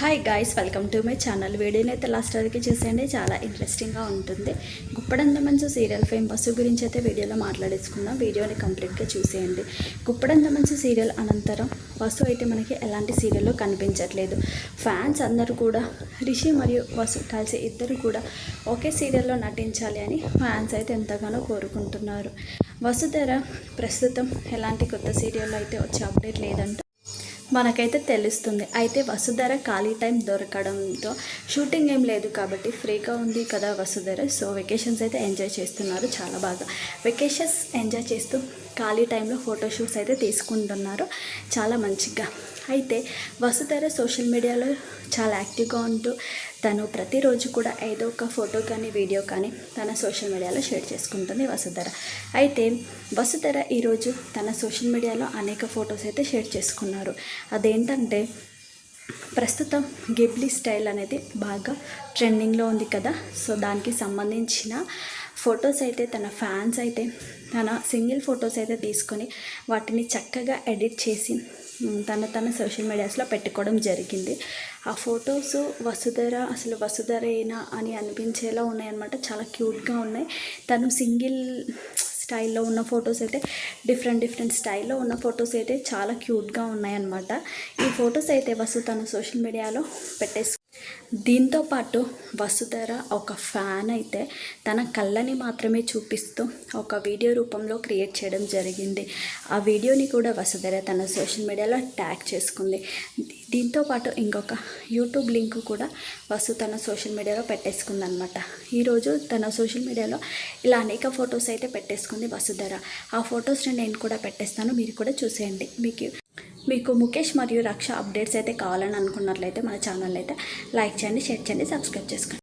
Hi guys, welcome to my channel. వీడియోని అయితే last వరకు చూసేయండి, చాలా ఇంట్రెస్టింగ్గా ఉంటుంది. గుప్పడంత మంచు సీరియల్ ఫేమ్ బస్సు గురించి అయితే వీడియోలో మాట్లాడేసుకుందాం. వీడియోని కంప్లీట్గా చూసేయండి. గుప్పడంత మంచు సీరియల్ అనంతరం వసు అయితే మనకి ఎలాంటి సీరియల్లో కనిపించట్లేదు. ఫ్యాన్స్ అందరూ కూడా రిషి మరియు వసు కలిసి ఇద్దరు కూడా ఒకే సీరియల్లో నటించాలి అని ఫ్యాన్స్ అయితే ఎంతగానో కోరుకుంటున్నారు. వసుధర ప్రస్తుతం ఎలాంటి కొత్త సీరియల్లో అయితే వచ్చే అప్డేట్ లేదంటూ మనకైతే తెలుస్తుంది. అయితే వసుధర ఖాళీ టైం దొరకడంతో షూటింగ్ ఏం లేదు కాబట్టి ఫ్రీగా ఉంది కదా వసుధర. సో వెకేషన్స్ అయితే ఎంజాయ్ చేస్తున్నారు చాలా బాగా. వెకేషన్స్ ఎంజాయ్ చేస్తూ ఖాళీ టైంలో ఫోటోషూట్స్ అయితే తీసుకుంటున్నారు చాలా మంచిగా. అయితే వసుధర సోషల్ మీడియాలో చాలా యాక్టివ్గా ఉంటూ తను ప్రతిరోజు కూడా ఏదో ఒక ఫోటో కానీ వీడియో కానీ తన సోషల్ మీడియాలో షేర్ చేసుకుంటుంది వసుధర. అయితే వసుధర ఈరోజు తన సోషల్ మీడియాలో అనేక ఫొటోస్ అయితే షేర్ చేసుకున్నారు. అదేంటంటే ప్రస్తుతం గిబ్లీ స్టైల్ అనేది బాగా ట్రెండింగ్లో ఉంది కదా. సో దానికి సంబంధించిన ఫొటోస్ అయితే తన ఫ్యాన్స్ అయితే తన సింగిల్ ఫొటోస్ అయితే తీసుకొని వాటిని చక్కగా ఎడిట్ చేసి తన సోషల్ మీడియాస్లో పెట్టుకోవడం జరిగింది. ఆ ఫొటోస్ అసలు వసుధరేనా అని అనిపించేలా ఉన్నాయన్నమాట. చాలా క్యూట్గా ఉన్నాయి. తను సింగిల్ స్టైల్లో ఉన్న ఫొటోస్ అయితే డిఫరెంట్ స్టైల్లో ఉన్న ఫొటోస్ అయితే చాలా క్యూట్గా ఉన్నాయన్నమాట. ఈ ఫొటోస్ అయితే వసు తన సోషల్ మీడియాలో దీంతో పాటు వసుధర ఒక ఫ్యాన్ అయితే తన కళ్ళని మాత్రమే చూపిస్తూ ఒక వీడియో రూపంలో క్రియేట్ చేయడం జరిగింది. ఆ వీడియోని కూడా వసుధర తన సోషల్ మీడియాలో ట్యాగ్ చేసుకుంది. దీంతో పాటు ఇంకొక యూట్యూబ్ లింక్ కూడా వసు తన సోషల్ మీడియాలో పెట్టేసుకుంది అనమాట. ఈరోజు తన సోషల్ మీడియాలో ఇలా అనేక ఫొటోస్ అయితే పెట్టేసుకుంది వసుధర. ఆ ఫొటోస్ని నేను కూడా పెట్టేస్తాను, మీరు కూడా చూసేయండి. మీకు ముఖేష్ మరియు రక్ష అప్డేట్స్ అయితే కావాలని అనుకున్నట్లయితే మన ఛానల్ అయితే లైక్ చేయండి, షేర్ చేయండి, సబ్స్క్రైబ్ చేసుకోండి.